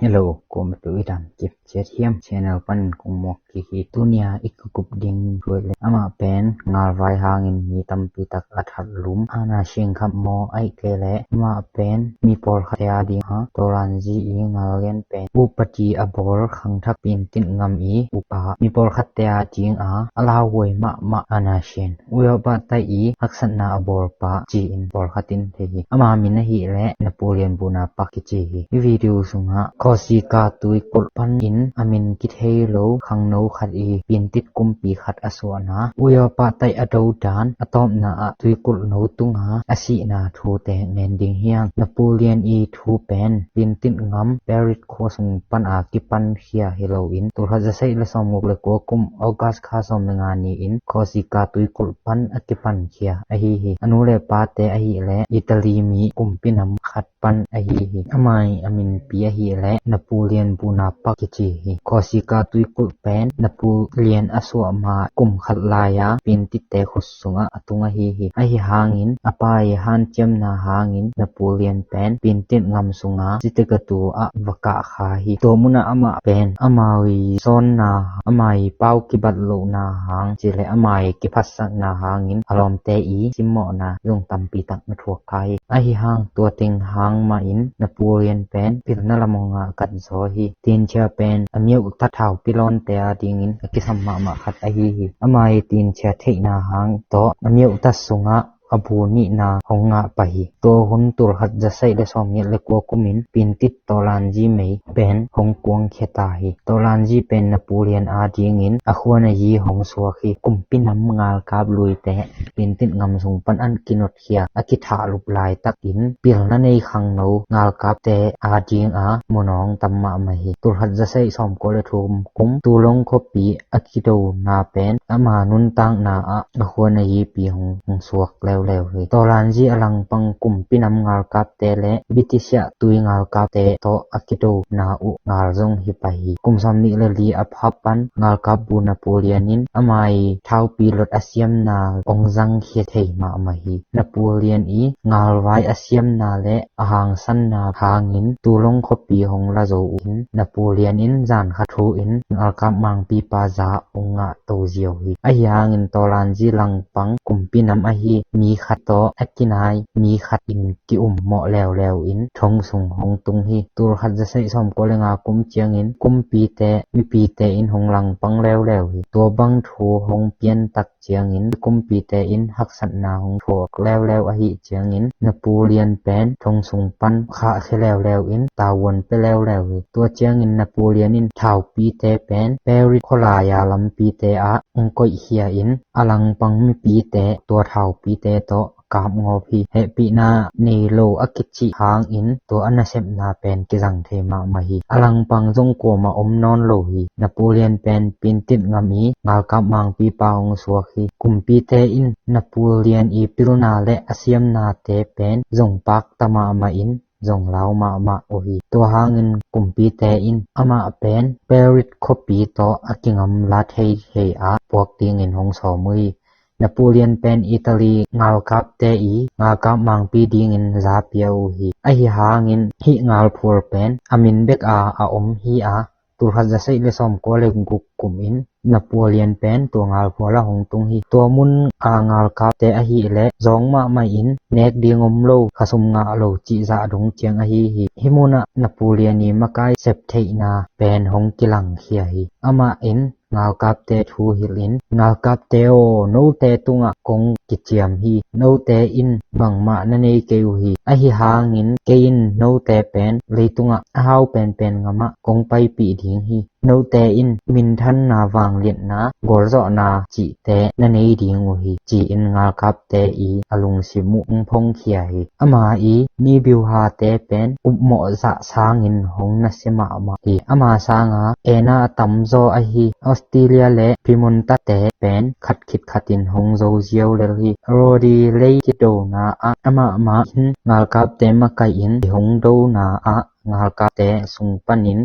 Hello, kom tu idam kip chethiam channel pan kumok ki tunia ikukup ding ruile ama pen ngal vai hangin mi tampi tak athat lum ana shing khap mo ai kele ama pen mi por khaya ding ha toranji i ngalen pen upati abor khang thap pin tin ngam i upa mi por khatya jing a ala woi ma ana shin uyo ba tai i haksan na abor pa ji in por khatin the ama min hi le Napoleon buna pakichi hi video sunga khosi ka tui kol pan in amin kithei lo khang no khat i pin tit kumpi khat aswana uyo pa tai ado dan atom na a tui kol no tunga asi na thu te nen ding hiang Napoleon i thu pen pin tit ngam perit khosung pan a kipan khia hello in tur ha jasai le somuk le ko kum august kha som nga ni in khosi ka tui kol pan akipan khia a hi anu le pa te a hi le italy mi kumpinam khat pan a hi amai amin pi a hi le Napoleon buna pakichi hi khosi ka tui kul pen Napoleon aswa ma kum khat laya pin ti te khosunga atunga hi a hi hangin apai han chem na hangin Napoleon pen pin tin ngam sunga sitegatu a waka kha hi to muna ama pen amawi son na amai pau ki bat lo na hang chile amai ki phasak na hangin alom te i simmo na yong tampi tak na thuak kai a hi hang to ting hang ma in Napoleon pen pil na lamonga kan so hi tin cha pen amiu ta thau pilon te a ding in ki samma ma khat a hi amai tin cha theina hang to amiu ta sunga abu ni na honga pahi to hun tur hat jasai le som ye le ko kumin pin tit tolanji mei pen hong kuang kheta hi tolanji pen Napoleon a ding in a khwana yi hong so khi kumpinam ngal kap lui te pin tit ngam sung pan an kinot khia akitha lup lai tak in pil na nei khang no ngal kap te a ding a monong tamma ma hi tur hat jasai som ko le thum kum tulong khopi akido na pen ama nun tang na a khwana yi pi hong suak lew hi tolanji alang pang kumpinam ngal kap te le bitisya tui ngal kap te to akido na u ngal jong hi pa hi kumsam ni le li aphapan ngal kap bu Napoleon in amai thau pi lot asiam na ongjang khie thei ma hi Napoleon i ngal wai asiam na le ahang san na hangin tulong khopi hong la zo in Napoleon in jan kha thu in ngal kap mang pi pa za onga to jiao hi a yang in tolanji lang pang kumpinam a hi mi khat to akinai mi khat in ki mo lew in thong sung hong tung hi tur khat jasai som ko lenga kum chiang in kum pi te mi pi te in hong lang pang lew hi to bang thu hong pian tak chiang in kum pi te in haksat na hong thok lew a hi chiang in Napoleon pen thong sung pan kha lew in tawon pe lew hi to chiang in Napoleon in thau pi te pen perit khola ya lam pi te a ong koi hia in alang pang mi pi te to thau pi te to kap ngopi he pi na nei lo akichi hang in to anasep na pen ki jang the ma hi alang pang jong ko ma om non lo hi Napoleon pen pin tit ngami ngal kap mang pi paung so khi kumpi te in Napoleon i pil na le asiam na te pen jong pak tama ma in jong lao ma o hi to hangin kumpi te in ama pen perit copy to akingam la thei a pok ting in hong so mui Napoleon pen Italy ngal kap te i ngal kap mang pi ding in za piau hi a hi hangin hi ngal phur pen amin bek a om hi a tur ha jasai le som ko le guk kum in Napoleon pen to ngal phula hong tung hi to mun a ngal kap te a hi le zong ma in nek dingom lo khasum nga lo chi za dong chiang a hi himuna Napoleon ni makai sep theina pen hong kilang khia hi ama in ngal kap te thu hilin ngal kap te o no te tunga kong kichiam hi no te in bangma na nei keu hi a hi hangin kein no te pen leitunga hau pen ngama kong pai pi ding hi no te in min than na wang liet na gorzo na chi te na nei ding hi chi in ngal kap te i alung simu phong khia hi ama i ni biu ha te pen mo za sangin hong na sema ma hi ama sanga ena tamzo a hi Australia le Pimonta te pen khatin hong zo jiao le hi rodi le ki do na ama ngal kap te ma kai in hong do na ngal kap te sung panin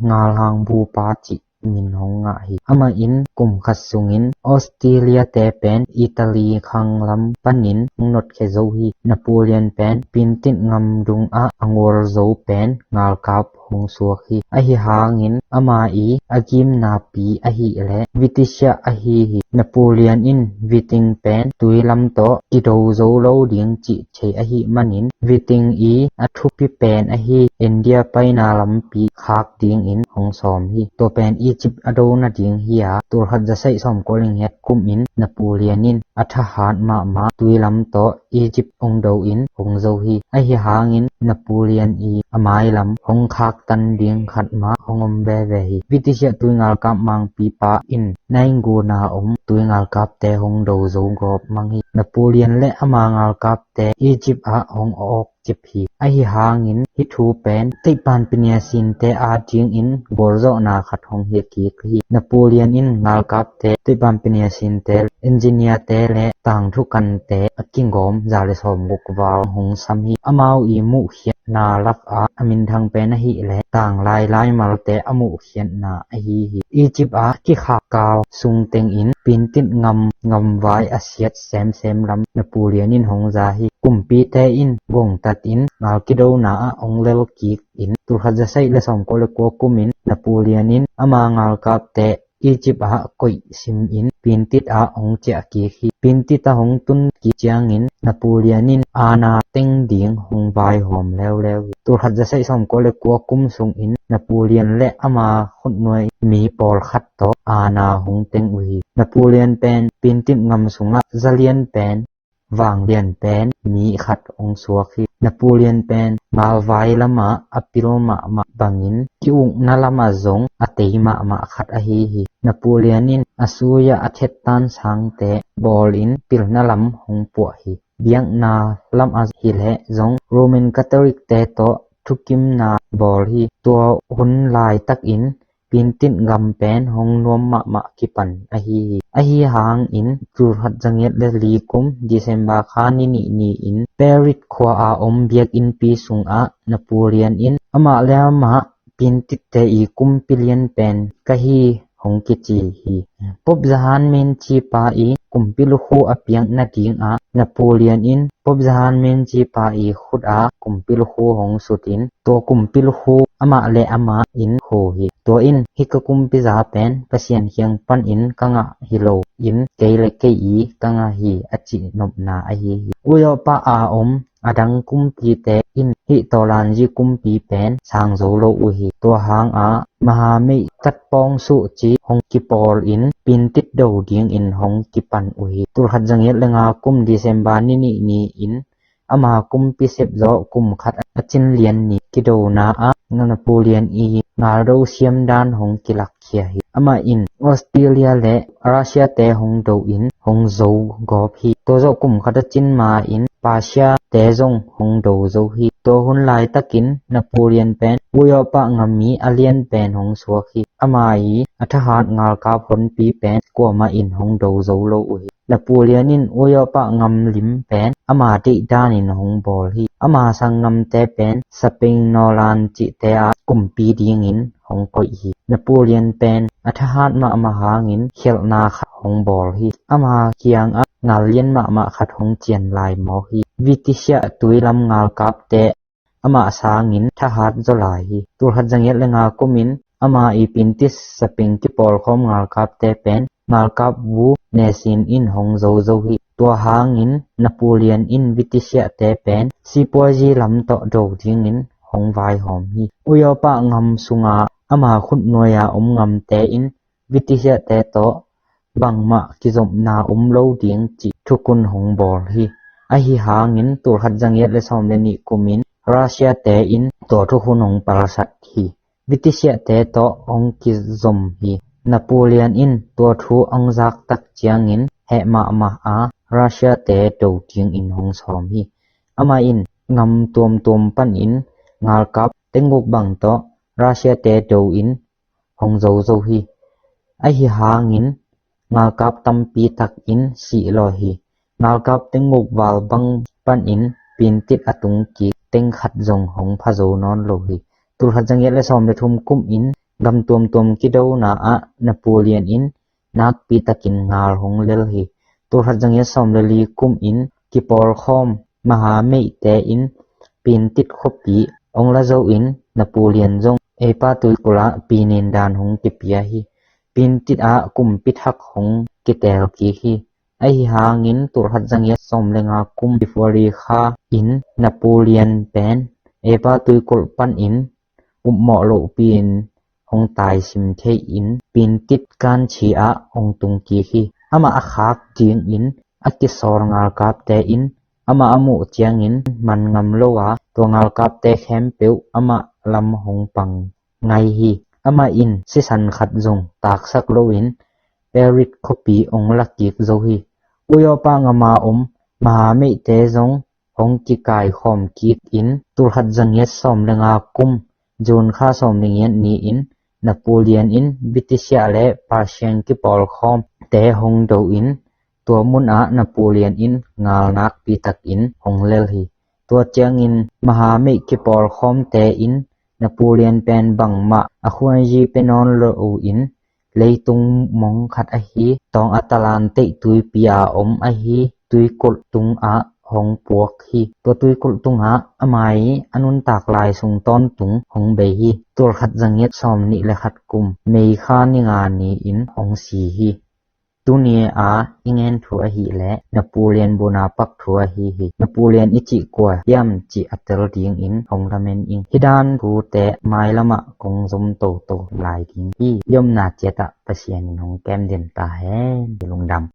ngal hang bu pa chi min hong nga hi ama in kum khat sungin Australia te pen Italy khang lam panin not khe zo hi Napoleon pen pin tin ngam dung a angor zo pen ngal kap หงสัวฮีอหิหางินอมาอีอากิมนาปีอหิและวิติชะอหินโปเลียนอินวิติงแปนตุยลำโตกิโดโซโลเดียงจิเชอหิมันินวิติงอีอทุปิแปนอหิอินเดียไปนาลำปีคากเดียงอินหงสอมฮีตัวแปนอียิปต์อโดนาเดียงฮียตัวหัดจะใส่สอมกอลิงเฮ็ดกุมอินนโปเลียนินอัทหารมาตุยลำโตอียิปต์องโดอินหงโซฮีอหิหางินนโปเลียนอีอมายลำหงคากตันเดียงขัดมาหงอมเบเวฮีวิติชะตุยงาลกับมังปีปาอินในกูนาตุยงาลกับแต่หงโดโซกอบมังฮีนโปเลียนและอมางาลกับแต่อียิปต์หงออกจิบฮีอหิหางินฮิทูแปนติปานปิเนียสินแต่อาจิงอินบอรโซนาขัดหงเฮกีฮีนโปเลียนอินงาลกับแต่ติปานปิเนียสินแต่เอนจิเนียแต่และต่างทุกันแต่กิงกอมจาเลสอมกุกวาลหงซัมฮีอมาวอีมุเขียนาลักอามินทางแปนหิและต่างลายมาลแต่อมุเขียนนาอหิอียิปต์ที่ขากาวสุงเต็งอินปินติดงำไว้อาเซียดแซมลำนโปเลียนินหงจาฮีกุมปีเตอินวงตัดอินนากิโดนาองเลวกีกอินตุหัดจะใส่และสมกเลกัวกุมินนโปเลียนินอมางาลกับแต่อียิปต์กอยซิมอินปินติดองเจกีฮีปินติดหงตุนกีจางอินนโปเลียนินอานาเต็งเดียงหงไวหอมแล้วตุหัดจะใส่สมกเลกัวกุมสุงอินนโปเลียนและอมาคนหน่วยมีปอลขัดโตอานาหงเต็งอุฮีนโปเลียนเป็นปินติดงำสุงะจะเลียนเป็นวางเลียนเป็นมีขัดองสัวฮีนโปเลียนเป็นมาไวละมาอปิโรมาบังอินกิอุงนาละมาซงอติมาขัดอหินโปเลียนินอสูยะอเทตันสังเตบอลินปิลนาลำหงปัวฮีเบียงนาลำอาฮิเลซงโรมันคาทอลิกเตโตทุกิมนาบอลฮีตัวหุนลายตักอินปินตินกำเป็นหงนวมมากิปันอหิหางอินจูหัดจังเยดเลลีกุมดิเซมบาคานินีอินเปริตควาอมเบียกอินปีสุงนโปเลียนอินอมาแล้วมาปินติดเตอีกุมปิเลียนเป็นกะฮีหงกิจีฮีปบจานเมนจีปาอีกุมปิลุคูอเปียงนาดิงนโปเลียนอินปบจานเมนจีปาอีขุดกุมปิลุคูหงสุดินตัวกุมปิลุคูอมาเลอมาอินโคฮีตัวอินฮิกกุมปิจาเป็นปะเซียนเคียงปันอินกังะฮิโลอินเกเลเกอีกังะฮีอจินบนาอหิอุยปะอมอดังกุมปีเตอินหิตอลานจีกุมปีเป็นสางโซโลอุหิตัวหางมหาเมตัดปองสุจีหงกิปอลอินปินติดโดเดียงอินหงกิปันอุหิตุหัดจังเยดเลงากุมดิเซมบานีอินอมากุมปิเซบโซกุมขัดอจินเลียนนีกิโดนานโปเลียนอีงาโรเซียมดานหงกิลักเคียหิอมาอินออสเตรเลียและรัสเซียเตหงโดอินหงโซกอพีตัวโซกุมขัดจินมาอินปาเซียเตซงหงโดโซฮีตัวหุนลายตะกินนโปเลียนเป็นอุยปะงามีอเลียนเป็นหงสัวฮีอมาอีอัทหารงาลกาผลปีเป็นกัวมาอินหงโดโซโลอุฮีนโปเลียนินอุยปะงามลิมเป็นอมาติดานินหงบอลฮีอมาสังงามเตเป็นสเปงนอลานจิเตกุมปีดีงินหงกอยฮีนโปเลียนเป็นอัทหารมาหางินเขลนาขหงบอลฮีอมาเกียงงาเลียนมาขัดหงเจียนลายมอฮีวิติชะตุยลำงาลกับเตอมาสางินทหารจลายฮีตุหัดจังเยดเลงากุมินอมาอีปินติสสปิงกิปอลคอมงาลกับเตเป็นงาลกับวูเนซินอินหงโซฮีตัวหางินนโปเลียนอินวิติชะเตเป็นซีปัวจีลำโตโดดิงินหงไวหอมฮีอุยปะงามสุงอมาขุดนวยงามเตอินวิติชะเตโตบังมากิจมนาโลเดียงจิทุกุนหงบอลฮีอหิหางินตัวหัดจังเยดและสอมเลนิกุมินรัสเซียเตอินตัวทุกุนหงปราสัตฮีวิติชะเตโตองกิจมฮีนโปเลียนอินตัวทูองจักตักเจียงินเฮมารัสเซียเตโดเดียงอินหงสอมฮีอมาอินงำตวมปันอินงาลกับเต็งกุกบังโตรัสเซียเตโดอินหงโซฮีอหิหางินงาลกับตัมปีตักอินสีลอฮีงาลกับเต็งงกวาลบังปันอินปีนติดอตุงกีเต็งขัดจงหงพะโซนอนโลฮีตุลหัดจังเยดและสอมเลทุมกุมอินกำตวมกิโดนนโปเลียนอินนักปีตักินงาลหงเลลฮีตุลหัดจังเยดสอมเลลีกุมอินกิปอลคอมมหาเมเตอินปีนติดคบปีองละโซอินนโปเลียนจง เอปาตุยกุละปีเนนดานหงกิเปียฮีปินติดอากุมปิทักหงกิเตลกีฮีไอหางินตุรหัดจังเยสมเลงากุมบิฟอรีคาอินนโปเลียนแปนเอปาตุยกุลปันอินอุมเหมาะโลปีนหงตายสิมเทอินปินติดการชีอาองตุงกีฮีอามาอาคากจีงอินอากิสอรงาลกาบเตอินอามาอมุเจียงอินมันงำโลวาตัวงาลกาบเตแคมเปียวอามาลำหงปังไงฮีอามาอินสิสันขัดจงตากสักโลอินเปริตคปีองลักกิกโซฮีอุยอปางมามหาเมเตจงหงกิกายขอมกิกอินตุรหัดจังเยสอมเลงากุมจูนค่าสอมเลงเยนีอินนโปเลียนอินบิติเซียและปาเชียงกิปอลคอมเตหงโดอินตัวมุนอานโปเลียนอินงาลนักปีตักอินหงเลลฮีตัวเจียงอินมหาเมกิปอลคอมเตอินนโปเลียนเป็นบังมะอควายจีเป็นนอนโลอินเลยตุงมองขัดอหีตองอัตลานติตุยปีอาอมอหีตุยกดตุงอาหงปวกฮีตัวตุยกดตุงอาอมัยอนุนตากลายทรงต้นตุงหงเบฮีตัวขัดจังเงียดซอมนิและขัดกุมเมยคานิงานนีอินหงสีฮีตุเนียอาอิงเอนทัวฮีและนโปเลียนโบนาปักทัวฮีนโปเลียนอิจิกัวยามจิอัตเตลดิงอินหงละเมนอิงฮิดานผู้แต่ไม้ละมะกงสมโตหลายดิงที่ย่อมนาเจตะประเสียนหงแก้มเด่นตาแฮนลงดำ